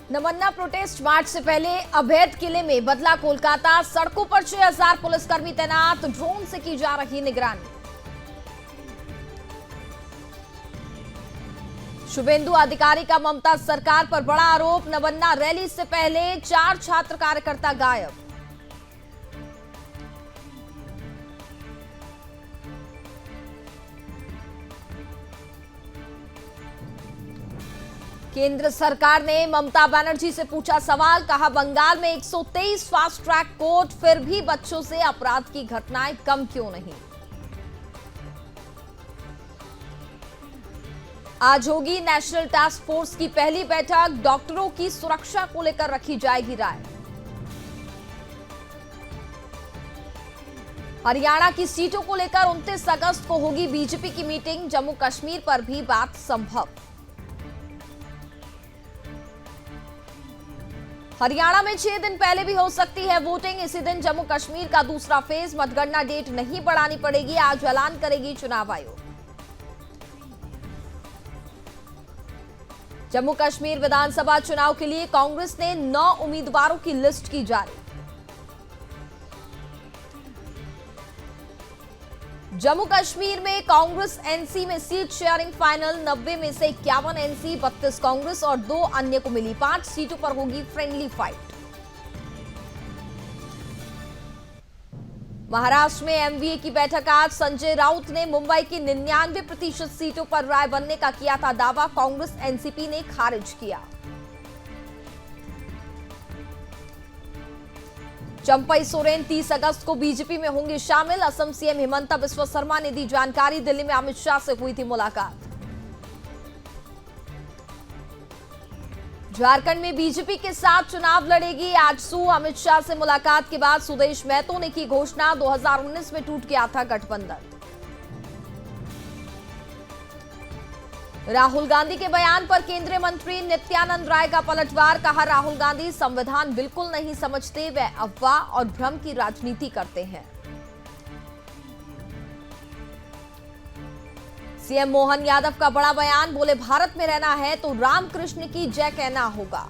नमन्ना protest मार्च से पहले अवैध किले में बदला कोलकाता। सड़कों पर 6000 पुलिसकर्मी तैनात, ड्रोन से की जा रही निगरानी। शुभेंदु अधिकारी का ममता सरकार पर बड़ा आरोप। नमन्ना रैली से पहले 4 छात्र कार्यकर्ता गायब। केंद्र सरकार ने ममता बनर्जी से पूछा सवाल, कहा बंगाल में 123 फास्ट ट्रैक कोर्ट, फिर भी बच्चों से अपराध की घटनाएं कम क्यों नहीं। आज होगी नेशनल टास्क फोर्स की पहली बैठक, डॉक्टरों की सुरक्षा को लेकर रखी जाएगी राय। हरियाणा की सीटों को लेकर 29 अगस्त को होगी बीजेपी की मीटिंग, जम्मू कश्मीर पर भी बात संभव। हरियाणा में 6 दिन पहले भी हो सकती है वोटिंग, इसी दिन जम्मू कश्मीर का दूसरा फेज। मतगणना डेट नहीं बढ़ानी पड़ेगी, आज ऐलान करेगी चुनाव आयोग। जम्मू कश्मीर विधानसभा चुनाव के लिए कांग्रेस ने 9 उम्मीदवारों की लिस्ट की जारी। जम्मू कश्मीर में कांग्रेस एनसी में सीट शेयरिंग फाइनल, 90 में से 51 एनसी, 32 कांग्रेस और 2 अन्य को मिली। 5 सीटों पर होगी फ्रेंडली फाइट। महाराष्ट्र में एमवीए की बैठक आज, संजय राउत ने मुंबई की 99% सीटों पर राय बनने का किया था दावा, कांग्रेस एनसीपी ने खारिज किया। चंपई सोरेन 30 अगस्त को बीजेपी में होंगे शामिल। असम सीएम हिमंता बिस्वा शर्मा ने दी जानकारी, दिल्ली में अमित शाह से हुई थी मुलाकात। झारखंड में बीजेपी के साथ चुनाव लड़ेगी आजसू, अमित शाह से मुलाकात के बाद सुदेश महतो ने की घोषणा, 2019 में टूट गया था गठबंधन। राहुल गांधी के बयान पर केंद्रीय मंत्री नित्यानंद राय का पलटवार, कहा राहुल गांधी संविधान बिल्कुल नहीं समझते, वे अफवाह और भ्रम की राजनीति करते हैं। सीएम मोहन यादव का बड़ा बयान, बोले भारत में रहना है तो रामकृष्ण की जय कहना होगा।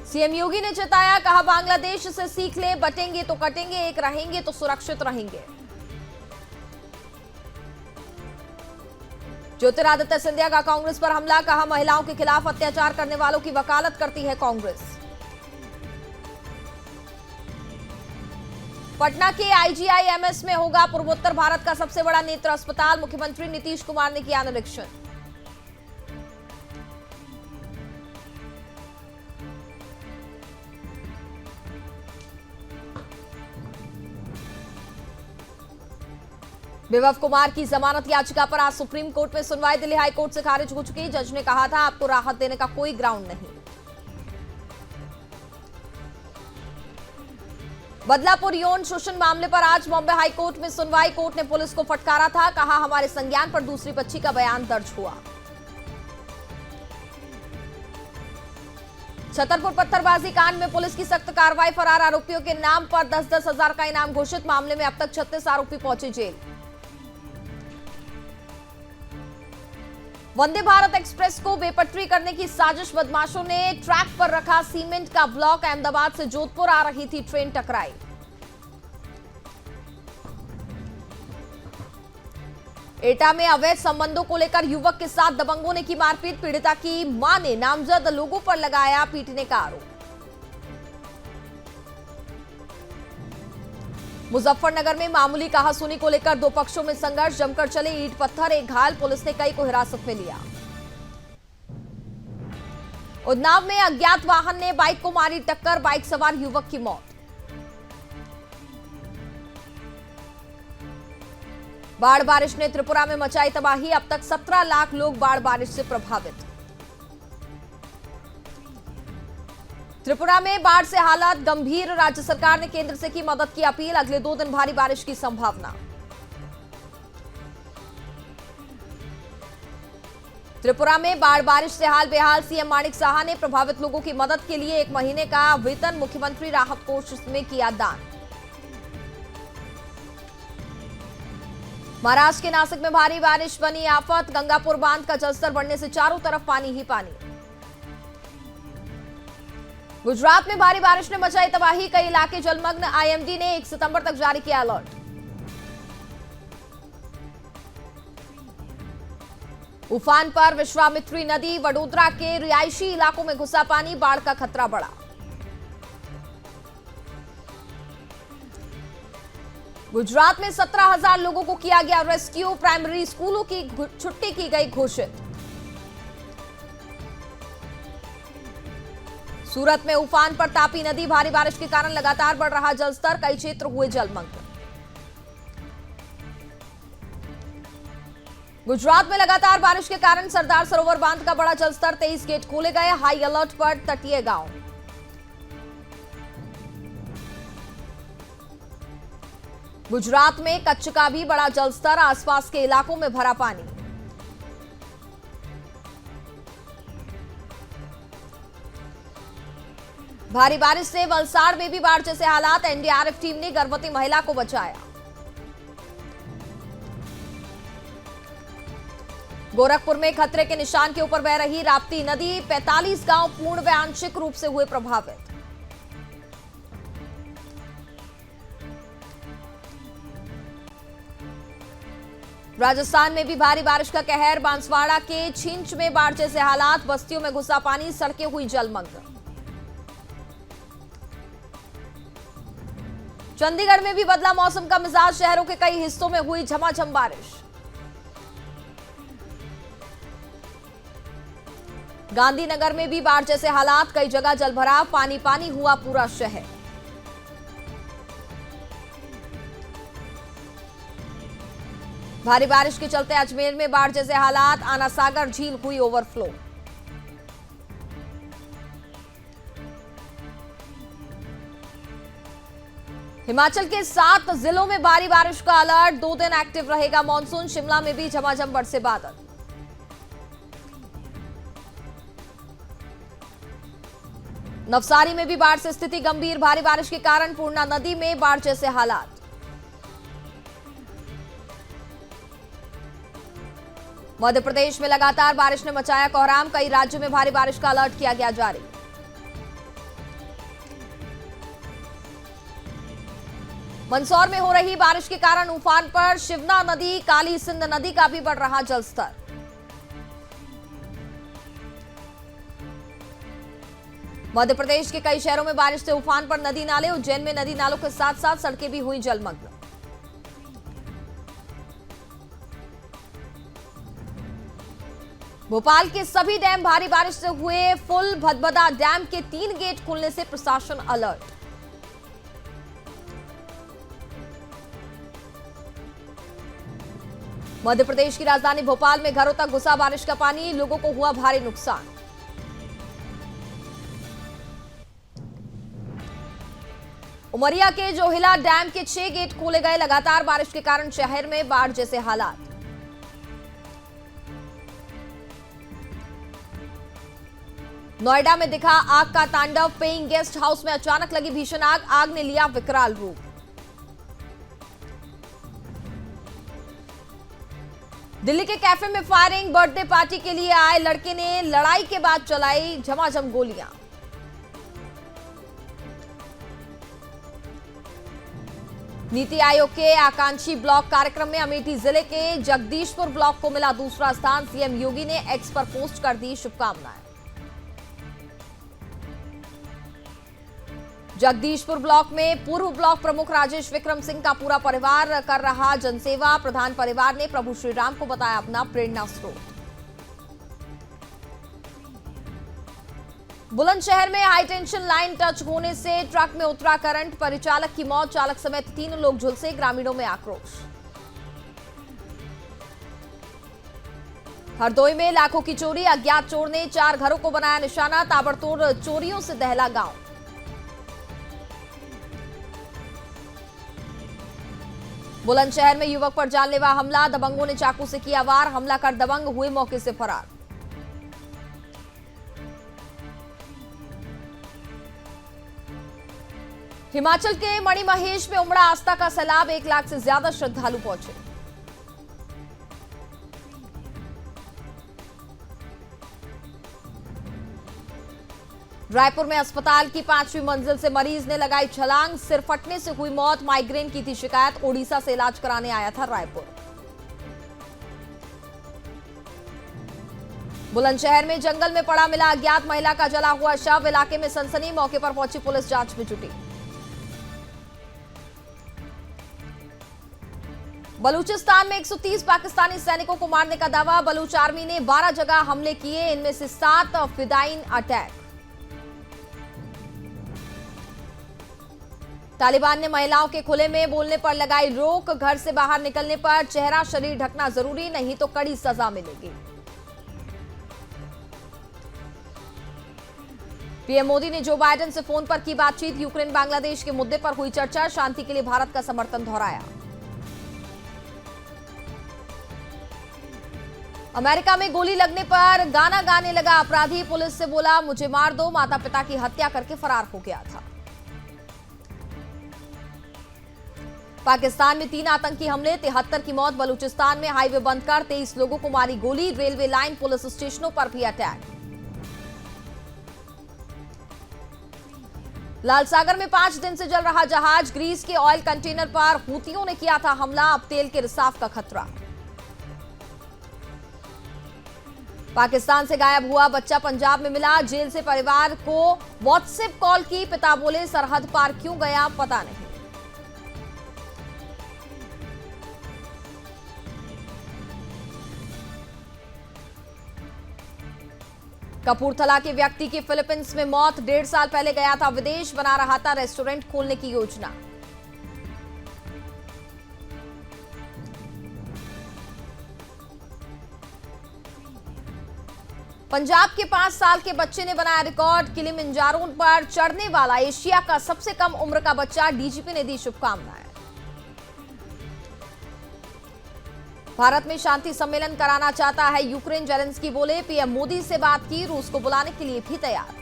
सीएम योगी ने जताया, कहा बांग्लादेश से सीख ले, बटेंगे तो कटेंगे, एक रहेंगे तो सुरक्षित रहेंगे। ज्योतिरादित्य सिंधिया का कांग्रेस पर हमला, कहा महिलाओं के खिलाफ अत्याचार करने वालों की वकालत करती है कांग्रेस। पटना के आईजीआईएमएस में होगा पूर्वोत्तर भारत का सबसे बड़ा नेत्र अस्पताल, मुख्यमंत्री नीतीश कुमार ने किया निरीक्षण। विभव कुमार की जमानत याचिका पर आज सुप्रीम कोर्ट में सुनवाई, दिल्ली हाई कोर्ट से खारिज हो चुकी। जज ने कहा था आपको राहत देने का कोई ग्राउंड नहीं। बदलापुर यौन शोषण मामले पर आज बॉम्बे हाई कोर्ट में सुनवाई, कोर्ट ने पुलिस को फटकारा था, कहा हमारे संज्ञान पर दूसरी बच्ची का बयान दर्ज हुआ। छतरपुर पत्थरबाजी कांड में पुलिस की सख्त कार्रवाई, फरार आरोपियों के नाम पर 10-10 हजार का इनाम घोषित, मामले में अब तक 36 आरोपी पहुंचे जेल। वंदे भारत एक्सप्रेस को बेपटरी करने की साजिश, बदमाशों ने ट्रैक पर रखा सीमेंट का ब्लॉक, अहमदाबाद से जोधपुर आ रही थी ट्रेन, टकराई। एटा में अवैध संबंधों को लेकर युवक के साथ दबंगों ने की मारपीट, पीड़िता की मां ने नामजद लोगों पर लगाया पीटने का आरोप। मुजफ्फरनगर में मामूली कहासुनी को लेकर 2 पक्षों में संघर्ष, जमकर चले ईंट पत्थर, एक घायल, पुलिस ने कई को हिरासत में लिया। उन्नाव में अज्ञात वाहन ने बाइक को मारी टक्कर, बाइक सवार युवक की मौत। बाढ़ बारिश ने त्रिपुरा में मचाई तबाही, अब तक 17 लाख लोग बाढ़ बारिश से प्रभावित। त्रिपुरा में बाढ़ से हालात गंभीर, राज्य सरकार ने केंद्र से की मदद की अपील, अगले 2 दिन भारी बारिश की संभावना। त्रिपुरा में बाढ़ बारिश से हाल बेहाल, सीएम माणिक साहा ने प्रभावित लोगों की मदद के लिए 1 महीने का वेतन मुख्यमंत्री राहत कोष में किया दान। महाराष्ट्र के नासिक में भारी बारिश बनी आफत, गंगापुर बांध का जलस्तर बढ़ने से चारों तरफ पानी ही पानी। गुजरात में भारी बारिश ने मचाई तबाही, कई इलाके जलमग्न, आईएमडी ने 1 सितंबर तक जारी किया अलर्ट। उफान पर विश्वामित्री नदी, वडोदरा के रिहायशी इलाकों में घुसा पानी, बाढ़ का खतरा बढ़ा। गुजरात में 17,000 लोगों को किया गया रेस्क्यू, प्राइमरी स्कूलों की छुट्टी की गई घोषित। सूरत में उफान पर तापी नदी, भारी बारिश के कारण लगातार बढ़ रहा जलस्तर, कई क्षेत्र हुए जलमग्न। गुजरात में लगातार बारिश के कारण सरदार सरोवर बांध का बड़ा जलस्तर, 23 गेट खोले गए, हाई अलर्ट पर तटीय गांव। गुजरात में कच्छ का भी बड़ा जलस्तर, आसपास के इलाकों में भरा पानी। भारी बारिश से वलसाड़ में भी बाढ़ जैसे हालात, एनडीआरएफ टीम ने गर्भवती महिला को बचाया। गोरखपुर में खतरे के निशान के ऊपर बह रही राप्ती नदी, 45 गांव पूर्ण व आंशिक रूप से हुए प्रभावित। राजस्थान में भी भारी बारिश का कहर, बांसवाड़ा के छिंच में बाढ़ जैसे हालात, बस्तियों में घुसा पानी, सड़कें हुई जलमग्न। चंडीगढ़ में भी बदला मौसम का मिजाज, शहरों के कई हिस्सों में हुई झमाझम बारिश। गांधीनगर में भी बाढ़ जैसे हालात, कई जगह जलभराव, पानी पानी हुआ पूरा शहर। भारी बारिश के चलते अजमेर में बाढ़ जैसे हालात, आना सागर झील हुई ओवरफ्लो। हिमाचल के 7 जिलों में भारी बारिश का अलर्ट, 2 दिन एक्टिव रहेगा मॉनसून, शिमला में भी झमाझम बरसे बादल। नवसारी में भी बाढ़ से स्थिति गंभीर, भारी बारिश के कारण पूर्णा नदी में बाढ़ जैसे हालात। मध्य प्रदेश में लगातार बारिश ने मचाया कोहराम, कई राज्यों में भारी बारिश का अलर्ट किया गया जारी। मंदसौर में हो रही बारिश के कारण उफान पर शिवना नदी, काली सिंध नदी का भी बढ़ रहा जलस्तर। मध्य प्रदेश के कई शहरों में बारिश से उफान पर नदी नाले, उज्जैन में नदी नालों के साथ साथ सड़कें भी हुई जलमग्न। भोपाल के सभी डैम भारी बारिश से हुए फुल, भदभदा डैम के 3 गेट खुलने से प्रशासन अलर्ट। मध्य प्रदेश की राजधानी भोपाल में घरों तक घुसा बारिश का पानी, लोगों को हुआ भारी नुकसान। उमरिया के जोहिला डैम के 6 गेट खोले गए, लगातार बारिश के कारण शहर में बाढ़ जैसे हालात। नोएडा में दिखा आग का तांडव, पेइंग गेस्ट हाउस में अचानक लगी भीषण आग, आग ने लिया विकराल रूप। दिल्ली के कैफे में फायरिंग, बर्थडे पार्टी के लिए आए लड़के ने लड़ाई के बाद चलाई झमाझम गोलियां। नीति आयोग के आकांक्षी ब्लॉक कार्यक्रम में अमेठी जिले के जगदीशपुर ब्लॉक को मिला दूसरा स्थान, सीएम योगी ने एक्स पर पोस्ट कर दी शुभकामनाएं। जगदीशपुर ब्लॉक में पूर्व ब्लॉक प्रमुख राजेश विक्रम सिंह का पूरा परिवार कर रहा जनसेवा, प्रधान परिवार ने प्रभु श्री राम को बताया अपना प्रेरणा स्रोत। बुलंदशहर में हाई टेंशन लाइन टच होने से ट्रक में उतरा करंट, परिचालक की मौत, चालक समेत 3 लोग झुलसे, ग्रामीणों में आक्रोश। हरदोई में लाखों की चोरी, अज्ञात चोर ने 4 घरों को बनाया निशाना, ताबड़तोड़ चोरियों से दहला गांव। बुलंदशहर में युवक पर जानलेवा हमला, दबंगों ने चाकू से किया वार, हमला कर दबंग हुए मौके से फरार। हिमाचल के मणिमहेश में उमड़ा आस्था का सैलाब, 1 लाख से ज्यादा श्रद्धालु पहुंचे। रायपुर में अस्पताल की 5वीं मंजिल से मरीज ने लगाई छलांग, सिर फटने से हुई मौत। माइग्रेन की थी शिकायत, ओडिशा से इलाज कराने आया था रायपुर। बुलंदशहर में जंगल में पड़ा मिला अज्ञात महिला का जला हुआ शव, इलाके में सनसनी। मौके पर पहुंची पुलिस जांच में जुटी। बलूचिस्तान में 130 पाकिस्तानी सैनिकों को मारने का दावा। बलूच आर्मी ने 12 जगह हमले किए, इनमें से 7 फिदाइन अटैक। तालिबान ने महिलाओं के खुले में बोलने पर लगाई रोक। घर से बाहर निकलने पर चेहरा शरीर ढकना जरूरी, नहीं तो कड़ी सजा मिलेगी। पीएम मोदी ने जो बाइडेन से फोन पर की बातचीत। यूक्रेन बांग्लादेश के मुद्दे पर हुई चर्चा। शांति के लिए भारत का समर्थन दोहराया। अमेरिका में गोली लगने पर गाना गाने लगा अपराधी। पुलिस से बोला मुझे मार दो, माता पिता की हत्या करके फरार हो गया था। पाकिस्तान में 3 आतंकी हमले, 73 की मौत। बलूचिस्तान में हाईवे बंद कर 23 लोगों को मारी गोली। रेलवे लाइन, पुलिस स्टेशनों पर भी अटैक। लाल सागर में 5 दिन से जल रहा जहाज। ग्रीस के ऑयल कंटेनर पर हूतियों ने किया था हमला। अब तेल के रिसाव का खतरा। पाकिस्तान से गायब हुआ बच्चा पंजाब में मिला। जेल से परिवार को व्हाट्सएप कॉल की। पिता बोले सरहद पार क्यों गया पता नहीं। कपूरथला के व्यक्ति की फिलीपींस में मौत। 1.5 साल पहले गया था विदेश, बना रहा था रेस्टोरेंट खोलने की योजना। पंजाब के 5 साल के बच्चे ने बनाया रिकॉर्ड। किलिमंजारो पर चढ़ने वाला एशिया का सबसे कम उम्र का बच्चा। डीजीपी ने दी शुभकामनाएं। भारत में शांति सम्मेलन कराना चाहता है यूक्रेन। जेलेंस्की बोले पीएम मोदी से बात की, रूस को बुलाने के लिए भी तैयार।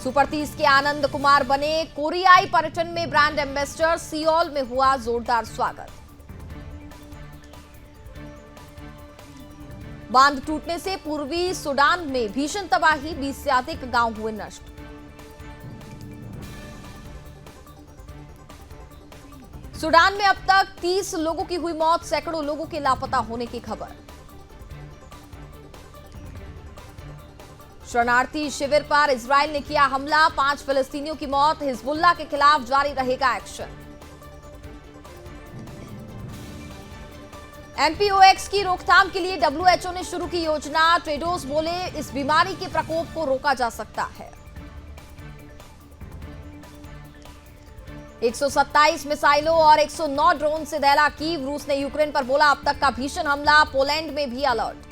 सुपर 30 के आनंद कुमार बने कोरियाई पर्यटन में ब्रांड एम्बेसडर। सियोल में हुआ जोरदार स्वागत। बांध टूटने से पूर्वी सूडान में भीषण तबाही। 20 से अधिक गांव हुए नष्ट। सूडान में अब तक 30 लोगों की हुई मौत, सैकड़ों लोगों के लापता होने की खबर। शरणार्थी शिविर पर इजरायल ने किया हमला। 5 फिलिस्तीनियों की मौत। हिजबुल्लाह के खिलाफ जारी रहेगा एक्शन। एमपीओएक्स की रोकथाम के लिए डब्ल्यूएचओ ने शुरू की योजना। टेड्रोस बोले इस बीमारी के प्रकोप को रोका जा सकता है। 127 मिसाइलों और 109 ड्रोन से दहला कीव। रूस ने यूक्रेन पर बोला अब तक का भीषण हमला। पोलैंड में भी अलर्ट।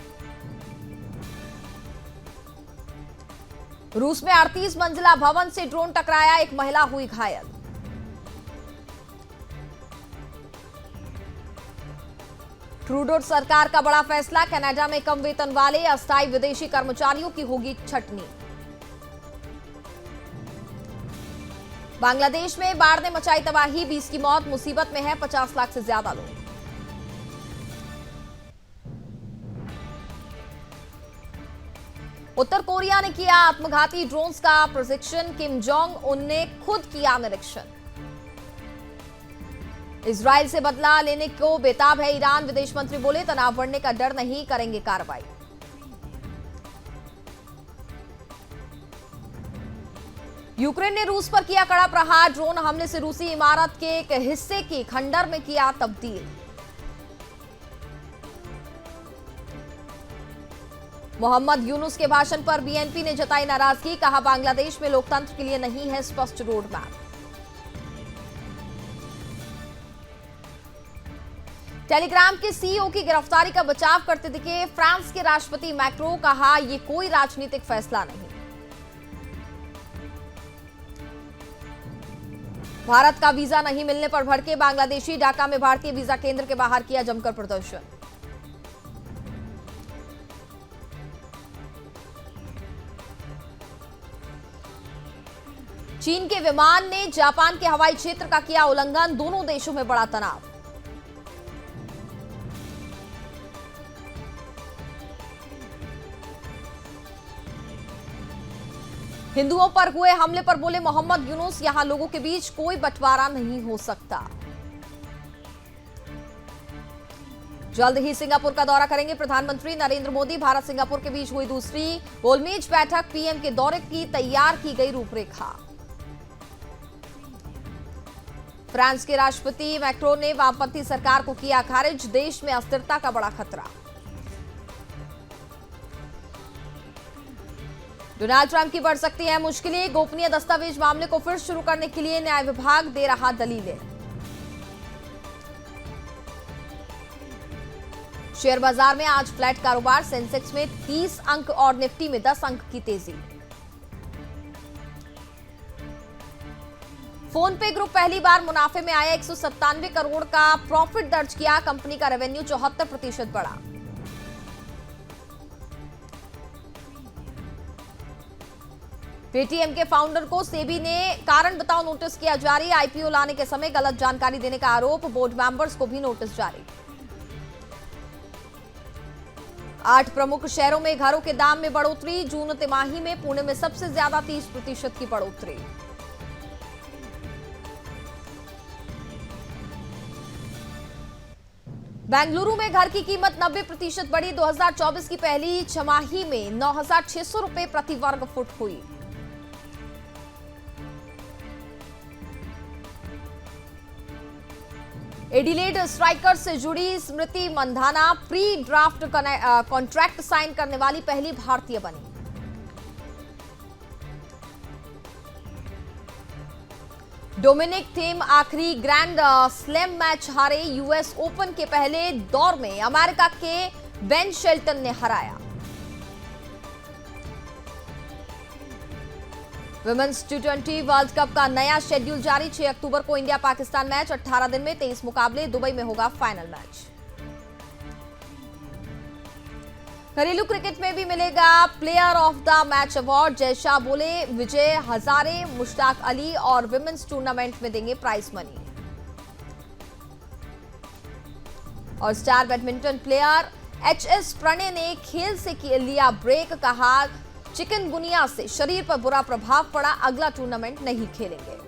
रूस में 38 मंजिला भवन से ड्रोन टकराया, एक महिला हुई घायल। ट्रूडो सरकार का बड़ा फैसला। कनाडा में कम वेतन वाले अस्थायी विदेशी कर्मचारियों की होगी छटनी। बांग्लादेश में बाढ़ ने मचाई तबाही। 20 की मौत। मुसीबत में है 50 लाख से ज्यादा लोग। उत्तर कोरिया ने किया आत्मघाती ड्रोन्स का प्रशिक्षण। किम जोंग उन ने खुद किया निरीक्षण। इजरायल से बदला लेने को बेताब है ईरान। विदेश मंत्री बोले तनाव बढ़ने का डर नहीं, करेंगे कार्रवाई। यूक्रेन ने रूस पर किया कड़ा प्रहार। ड्रोन हमले से रूसी इमारत के एक हिस्से की खंडर में किया तब्दील। मोहम्मद यूनुस के भाषण पर बीएनपी ने जताई नाराजगी। कहा बांग्लादेश में लोकतंत्र के लिए नहीं है स्पष्ट रोड मैप। टेलीग्राम के सीईओ की गिरफ्तारी का बचाव करते दिखे फ्रांस के राष्ट्रपति मैक्रो। कहा यह कोई राजनीतिक फैसला नहीं। भारत का वीजा नहीं मिलने पर भड़के बांग्लादेशी। ढाका में भारतीय वीजा केंद्र के बाहर किया जमकर प्रदर्शन। चीन के विमान ने जापान के हवाई क्षेत्र का किया उल्लंघन। दोनों देशों में बड़ा तनाव। हिंदुओं पर हुए हमले पर बोले मोहम्मद यूनुस, यहां लोगों के बीच कोई बंटवारा नहीं हो सकता। जल्द ही सिंगापुर का दौरा करेंगे प्रधानमंत्री नरेंद्र मोदी। भारत सिंगापुर के बीच हुई दूसरी गोलमेज बैठक, पीएम के दौरे की तैयार की गई रूपरेखा। फ्रांस के राष्ट्रपति मैक्रोन ने वामपंथी सरकार को किया खारिज, देश में अस्थिरता का बड़ा खतरा। डोनाल्ड ट्रंप की बढ़ सकती है मुश्किलें, गोपनीय दस्तावेज मामले को फिर शुरू करने के लिए न्याय विभाग दे रहा दलीलें। शेयर बाजार में आज फ्लैट कारोबार, सेंसेक्स में 30 अंक और निफ्टी में 10 अंक की तेजी। फोन पे ग्रुप पहली बार मुनाफे में आया, 197 करोड़ का प्रॉफिट दर्ज किया, कंपनी का रेवेन्यू 74% बढ़ा। पेटीएम के फाउंडर को सेबी ने कारण बताओ नोटिस किया जारी, आईपीओ लाने के समय गलत जानकारी देने का आरोप, बोर्ड मेंबर्स को भी नोटिस जारी। 8 प्रमुख शहरों में घरों के दाम में बढ़ोतरी, जून तिमाही में पुणे में सबसे ज्यादा 30% की बढ़ोतरी। बेंगलुरु में घर की कीमत 90% बढ़ी, 2024 की पहली छमाही में 9,600 रुपए प्रति वर्ग फुट हुई। एडिलेड स्ट्राइकर्स से जुड़ी Smriti Mandhana pre draft contract sign करने वाली पहली भारतीय बनी। डोमिनिक थीम आखिरी ग्रैंड स्लैम मैच हारे, यूएस ओपन के पहले दौर में अमेरिका के बेन शेल्टन ने हराया। विमेंस टी20 वर्ल्ड कप का नया शेड्यूल जारी, 6 अक्टूबर को इंडिया पाकिस्तान मैच, 18 दिन में 23 मुकाबले, दुबई में होगा फाइनल मैच। घरेलू क्रिकेट में भी मिलेगा player of the match award, Jay Shah बोले विजय हजारे, मुश्ताक अली और विमेंस टूर्नामेंट में देंगे प्राइज मनी। और star badminton player HS Prannoy ने खेल से लिया ब्रेक, कहा चिकनगुनिया से शरीर पर बुरा प्रभाव पड़ा, अगला टूर्नामेंट नहीं खेलेंगे।